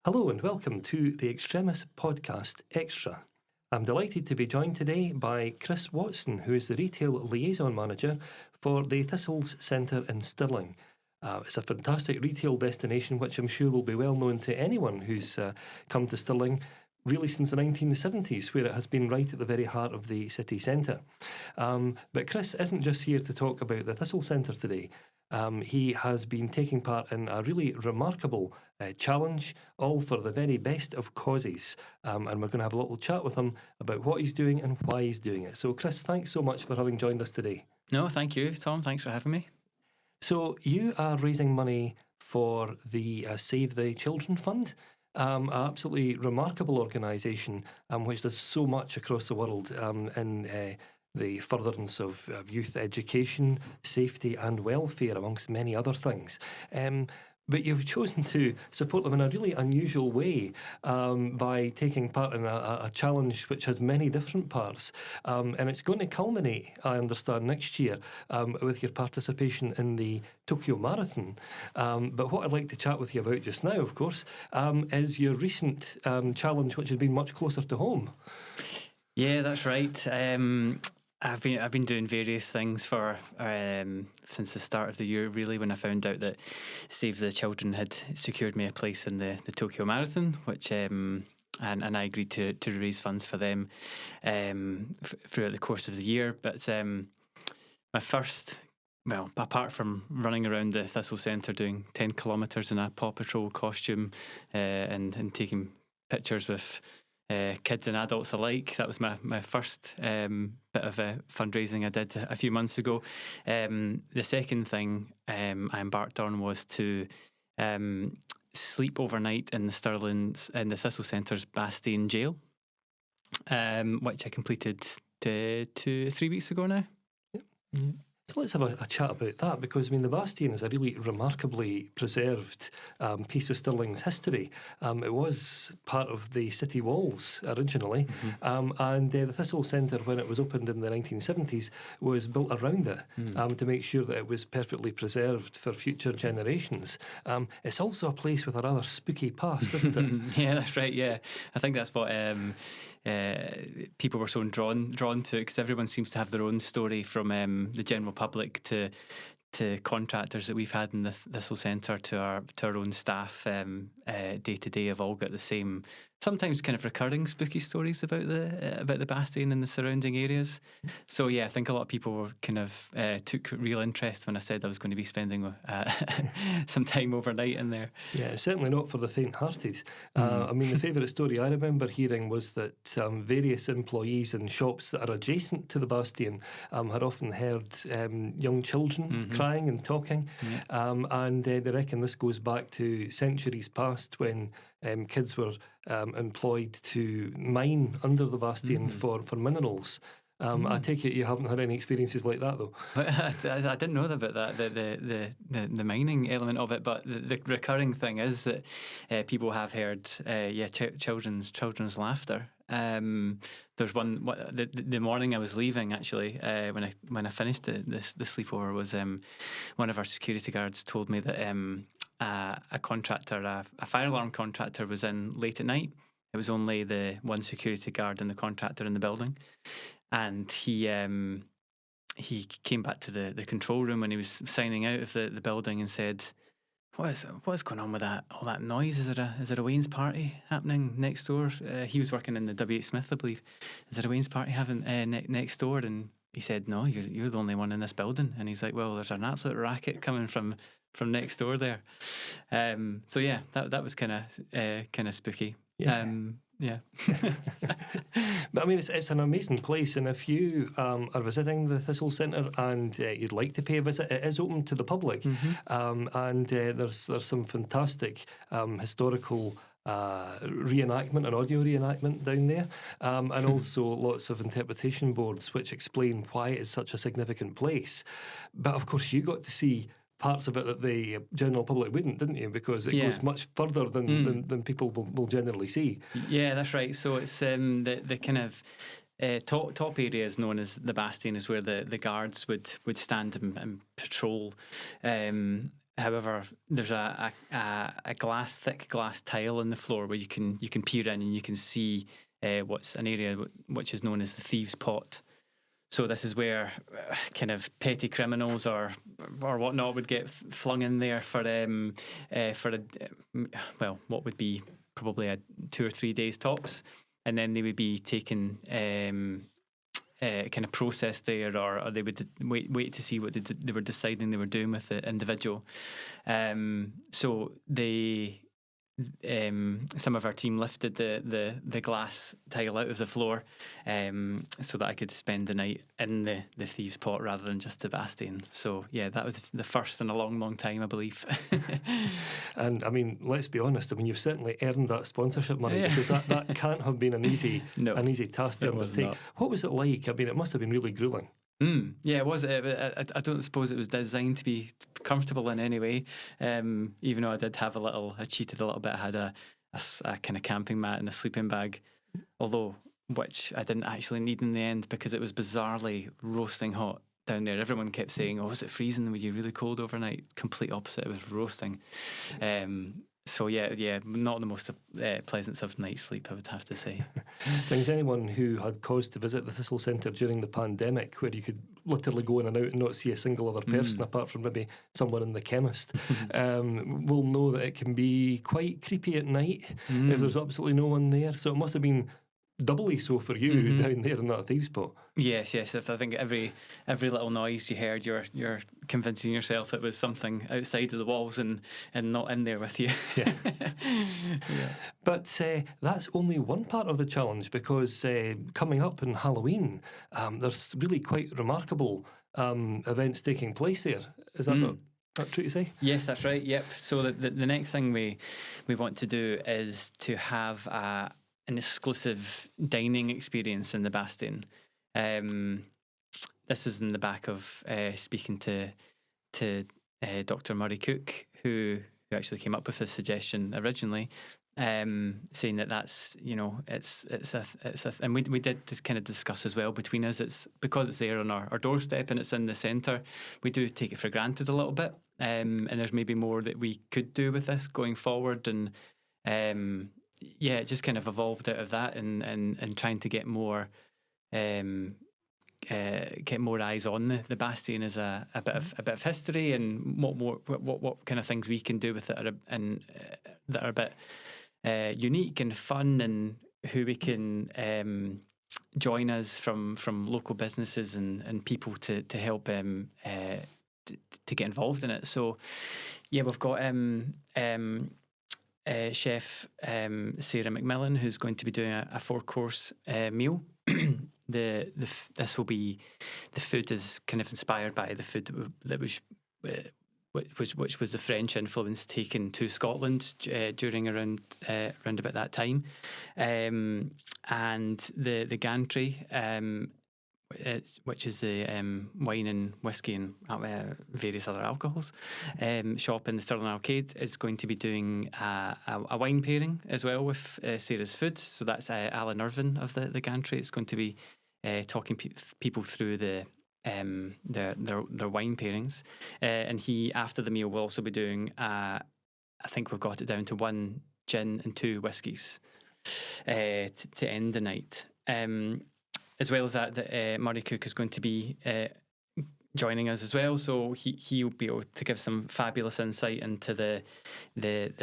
Hello and welcome to the Extremis podcast extra. I'm delighted to be joined today by Chris Watson, who is the Retail Liaison Manager for the Thistles Centre in Stirling. It's a fantastic retail destination which I'm sure will be well known to anyone who's come to Stirling really since the 1970s, where it has been right at the very heart of the city centre. But Chris isn't just here to talk about the Thistle Centre today. He has been taking part in a really remarkable challenge, all for the very best of causes. And we're going to have a little chat with him about what he's doing and why he's doing it. So, Chris, thanks so much for having joined us today. No, thank you, Tom. Thanks for having me. So, you are raising money for the Save the Children Fund. An absolutely remarkable organisation which does so much across the world in the furtherance of youth education, safety and welfare, amongst many other things. But you've chosen to support them in a really unusual way by taking part in a challenge which has many different parts. And it's going to culminate, I understand, next year with your participation in the Tokyo Marathon. But what I'd like to chat with you about just now, of course, is your recent challenge, which has been much closer to home. Yeah, that's right. I've been doing various things for since the start of the year, really, when I found out that Save the Children had secured me a place in the Tokyo Marathon, which and I agreed to raise funds for them throughout the course of the year. But my first, well, apart from running around the Thistle Centre doing 10 kilometres in a Paw Patrol costume and taking pictures with kids and adults alike. That was my first bit of fundraising I did a few months ago. The second thing I embarked on was to sleep overnight in the Thistles Centre's Bastion jail, which I completed 2-3 weeks ago now. Yep. Mm-hmm. So let's have a chat about that, because, I mean, the Bastion is a really remarkably preserved piece of Stirling's history. It was part of the city walls originally, and the Thistle Centre, when it was opened in the 1970s, was built around it to make sure that it was perfectly preserved for future generations. It's also a place with a rather spooky past, isn't it? Yeah, that's right, yeah. I think that's what people were so drawn to, because everyone seems to have their own story, from the general public to contractors that we've had in the Thistle Centre to our own staff day to day have all got the same, sometimes kind of recurring spooky stories about the Bastion and the surrounding areas. So yeah, I think a lot of people were kind of took real interest when I said I was going to be spending some time overnight in there. Yeah, certainly not for the faint-hearted. I mean, the favourite story I remember hearing was that various employees in shops that are adjacent to the Bastion had often heard young children crying and talking, and they reckon this goes back to centuries past, when kids were employed to mine under the Bastion for minerals. I take it you haven't had any experiences like that, though. I didn't know about that, the mining element of it, but the recurring thing is that people have heard children's laughter. There's one the morning I was leaving, actually, when I finished the sleepover, was one of our security guards told me that a contractor, a fire alarm contractor, was in late at night. It was only the one security guard and the contractor in the building. And he came back to the control room when he was signing out of the building and said, "What's going on with all that noise? Is it a Wayne's party happening next door?" He was working in the W.H. Smith, I believe. "Is it a Wayne's party having next door?" And he said, "No, you're the only one in this building." And he's like, "Well, there's an absolute racket coming from next door there." So yeah, that was kind of spooky. Yeah. But I mean, it's an amazing place, and if you are visiting the Thistle Centre and you'd like to pay a visit, it is open to the public, and there's some fantastic historical reenactment and audio reenactment down there, and also lots of interpretation boards which explain why it is such a significant place. But of course, you got to see parts of it that the general public wouldn't, didn't you? Because it goes much further than people will generally see. Yeah, that's right. So it's the kind of top area is known as the Bastion, is where the guards would stand and patrol. However, there's a thick glass tile on the floor where you can peer in and you can see what's an area which is known as the Thieves Pot. So this is where kind of petty criminals or whatnot would get flung in there for what would be probably a 2 or 3 days tops, and then they would be taken kind of processed there, or they would wait to see what they were deciding they were doing with the individual. So they. Some of our team lifted the glass tile out of the floor so that I could spend the night in the Thieves Pot rather than just the Bastion. So yeah, that was the first in a long time, I believe. And I mean, let's be honest, I mean, you've certainly earned that sponsorship money, because that can't have been an easy task to undertake. What was it like? I mean, it must have been really gruelling. Yeah, it was. I don't suppose it was designed to be comfortable in any way. Even though I cheated a little bit. I had a kind of camping mat and a sleeping bag, which I didn't actually need in the end because it was bizarrely roasting hot down there. Everyone kept saying, "Oh, was it freezing? Were you really cold overnight?" Complete opposite. It was roasting. So yeah, not the most pleasant of night's sleep, I would have to say. Things anyone who had cause to visit the Thistles Centre during the pandemic, where you could literally go in and out and not see a single other person apart from maybe someone in the chemist, will know that it can be quite creepy at night if there's absolutely no one there. So it must have been doubly so for you down there in that Thieves Pot. Yes. I think every little noise you heard, you're convincing yourself it was something outside of the walls and not in there with you. Yeah. But that's only one part of the challenge, because coming up in Halloween, there's really quite remarkable events taking place there. Is that not true to say? Yes, that's right. Yep. So the next thing we want to do is to have an exclusive dining experience in the Bastion. This is in the back of speaking to Dr. Murray Cook, who actually came up with this suggestion originally, saying that's and we did this kind of discuss as well between us. It's because it's there on our doorstep and it's in the centre. We do take it for granted a little bit, and there's maybe more that we could do with this going forward, and it just kind of evolved out of that, and trying to get more eyes on the Bastion as a bit of history, and what kind of things we can do with it that are a bit unique and fun, and who we can join us from local businesses and people to help to get involved in it. So yeah, we've got Chef Sarah McMillan, who's going to be doing a 4-course meal. This will be, the food is kind of inspired by the food that was which was the French influence taken to Scotland during around about that time, and the gantry, which is the wine and whiskey and various other alcohols shop in the Stirling Arcade, is going to be doing a wine pairing as well with Sarah's Foods. So that's Alan Irvin of the gantry. It's going to be talking people through their wine pairings, and he, after the meal, will also be doing I think we've got it down to 1 gin and 2 whiskies to end the night. As well as that, Murray Cook is going to be joining us as well, so he'll be able to give some fabulous insight into the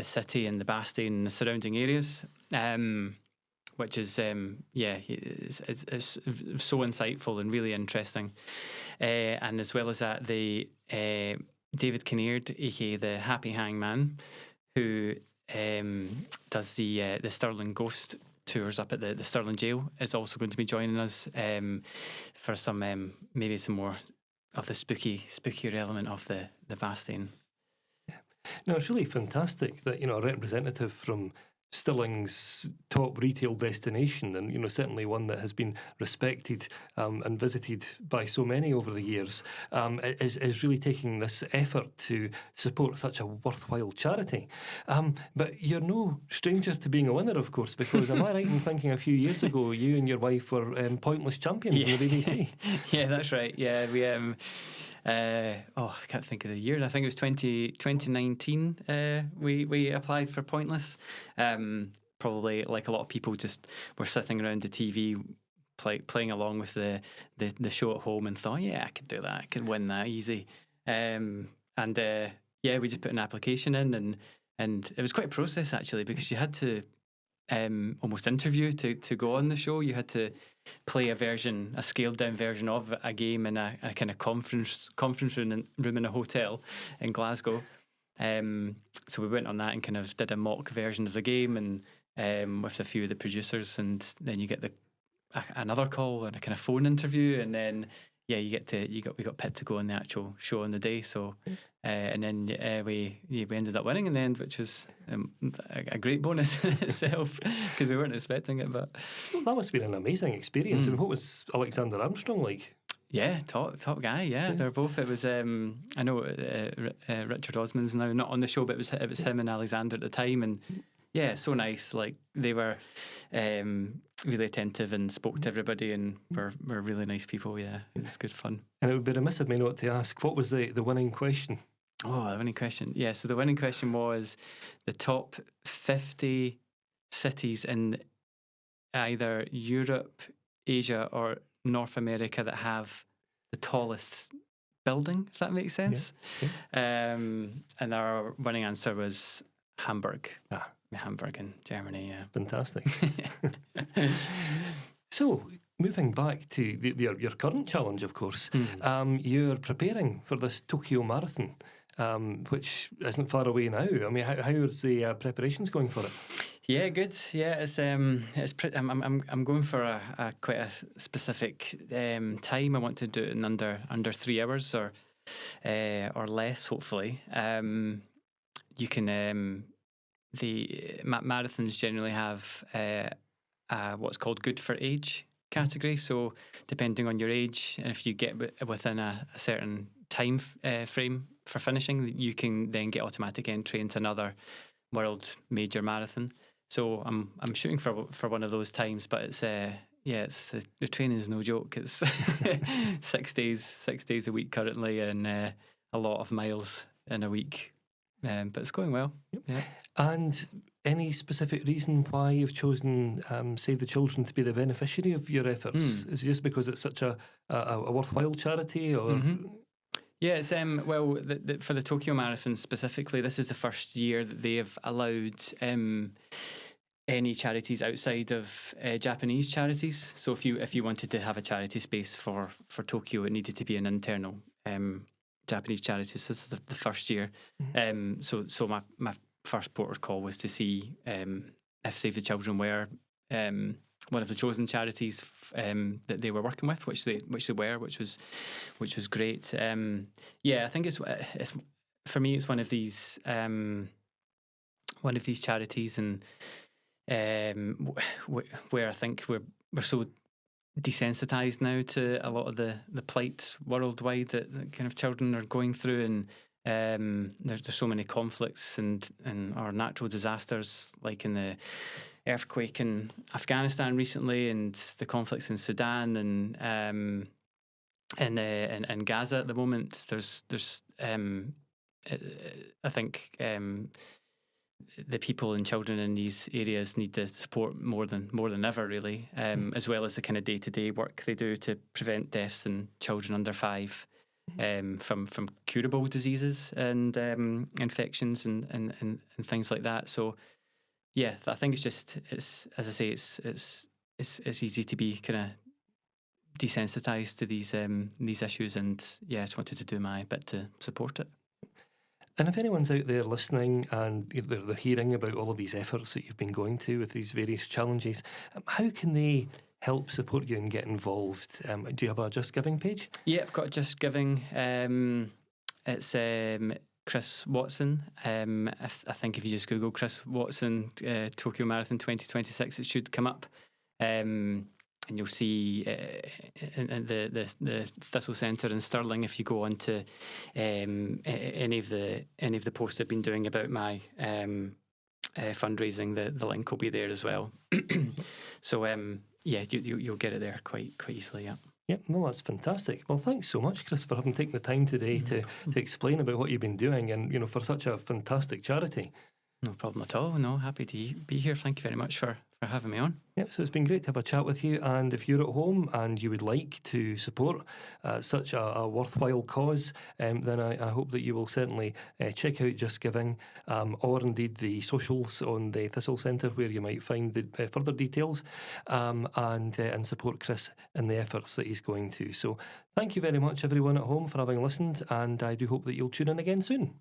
city and the Bastion and the surrounding areas, which is it's so insightful and really interesting. And as well as that, the David Kinnaird, aka the Happy Hangman, who does the Stirling Ghost tours up at the Stirling Jail, is also going to be joining us for some maybe some more of the spookier element of the Bastion. No, it's really fantastic that a representative from Stirling's top retail destination, and certainly one that has been respected and visited by so many over the years, is really taking this effort to support such a worthwhile charity. But you're no stranger to being a winner, of course, because am I right in thinking a few years ago you and your wife were pointless champions in the BBC? Yeah, that's right. Yeah, we I can't think of the year. I think it was 2019. We applied for Pointless. Probably like a lot of people, just were sitting around the TV playing along with the show at home and thought, yeah, I could do that. I could win that easy. We just put an application in, and it was quite a process actually, because you had to almost interview to go on the show. You had to play a scaled down version of a game in a kind of conference room in a hotel in Glasgow. So we went on that and kind of did a mock version of the game, and with a few of the producers, and then you get another call and a kind of phone interview, and then we got picked to go on the actual show on the day. So and then we ended up winning in the end, which was a great bonus in itself, because we weren't expecting it. But that must have been an amazing experience. I mean, what was Alexander Armstrong like? Yeah, top guy. Yeah, they're both. It was I know Richard Osman's now not on the show, but it was him and Alexander at the time, and yeah, so nice. Like, they were really attentive and spoke to everybody, and were really nice people. Yeah, it was good fun. And it would be remiss of me not to ask, what was the winning question? Oh, the winning question. Yeah, so the winning question was the top 50 cities in either Europe, Asia, or North America that have the tallest building, if that makes sense. Yeah. And our winning answer was Hamburg. Hamburg in Germany, yeah. Fantastic. So, moving back to your current challenge, of course, you're preparing for this Tokyo Marathon, which isn't far away now. I mean, how is the preparations going for it? Yeah, good. Yeah, I'm going for a quite a specific time. I want to do it in under 3 hours or less, hopefully. You can the marathons generally have what's called good for age category. So depending on your age, and if you get within a certain time frame for finishing, you can then get automatic entry into another world major marathon. So I'm shooting for one of those times, but it's the training is no joke. It's 6 days a week currently, and a lot of miles in a week. But it's going well. Yep. Yeah. And any specific reason why you've chosen Save the Children to be the beneficiary of your efforts? Is it just because it's such a worthwhile charity, or? Mm-hmm. Yeah, it's for the Tokyo Marathon specifically, this is the first year that they have allowed any charities outside of Japanese charities. So if you wanted to have a charity space for Tokyo, it needed to be an internal Japanese charity. So this is the first year. So my first port of call was to see if Save the Children were one of the chosen charities that they were working with, which they were, which was great. I think it's for me, it's one of these charities, and where I think we're so desensitized now to a lot of the plight worldwide that kind of children are going through, and there's so many conflicts and our natural disasters, like in the earthquake in Afghanistan recently, and the conflicts in Sudan, and Gaza at the moment. There's I think the people and children in these areas need the support more than ever, really, as well as the kind of day-to-day work they do to prevent deaths in children under 5 from curable diseases and infections and things like that. So yeah, I think it's as I say, it's easy to be kind of desensitized to these issues, and yeah, I just wanted to do my bit to support it. And if anyone's out there listening and they're hearing about all of these efforts that you've been going to with these various challenges, how can they help support you and get involved? Do you have a Just Giving page? Yeah, I've got a Just Giving. It's Chris Watson. I think if you just Google Chris Watson Tokyo Marathon 2026, it should come up. And you'll see in the Thistles Centre in Stirling, if you go on to any of the posts I've been doing about my fundraising, the link will be there as well. So yeah, you'll get it there quite easily. Yeah. Yep, no, that's fantastic. Well, thanks so much, Chris, for having taken the time today to explain about what you've been doing, and for such a fantastic charity. No problem at all. No, happy to be here. Thank you very much for having me on. Yep, so it's been great to have a chat with you, and if you're at home and you would like to support such a worthwhile cause, then I hope that you will certainly check out Just Giving, or indeed the socials on the Thistle Centre, where you might find the further details, and support Chris in the efforts that he's going to. So thank you very much, everyone at home, for having listened, and I do hope that you'll tune in again soon.